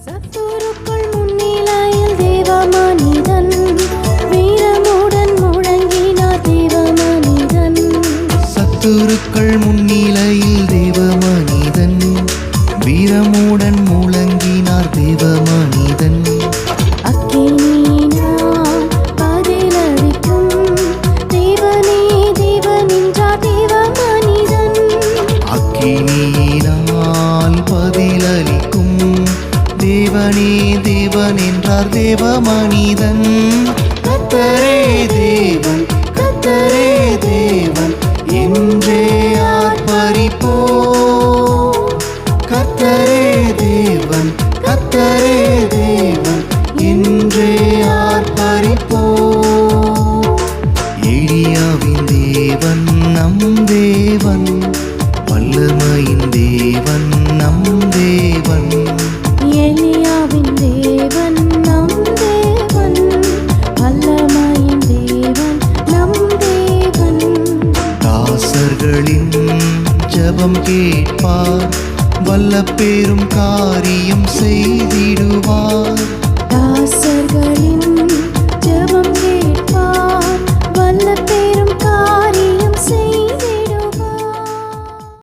சத்துருக்கள் முன்னிலையில் தேவ மனிதன் வீரமுடன் முழங்கினார் தேவ மனிதன். சத்துருக்கள் முன்னிலையில் தேவ மனிதன் வீரமுடன் முழங்கினார் தேவ மனிதன். அக்கினியினால் பதிலளிக்கும் தேவனே தேவன் என்றார் தேவ மனிதன். அக்கினியினால் பதிலளிக்கும் தேவனே தேவன் என்றார் தேவ மனிதன். கர்த்தரே தேவன் கர்த்தரே தேவன் என்றே ஆர்ப்பரிப்போ. கர்த்தரே தேவன் கர்த்தரே தேவன் என்றே ஆர்ப்பரிப்போ. எலியாவின் தேவன் நம் தேவன், வல்லமையின் தேவன் நம் தேவன். எலியாவின் தேவன் நம் தேவன், வல்லமையின் தேவன் நம் தேவன். தாசர்களின் ஜெபம் கேட்பார், வல்ல பெரும் காரியம் செய்திடுவார். தாசர்களின்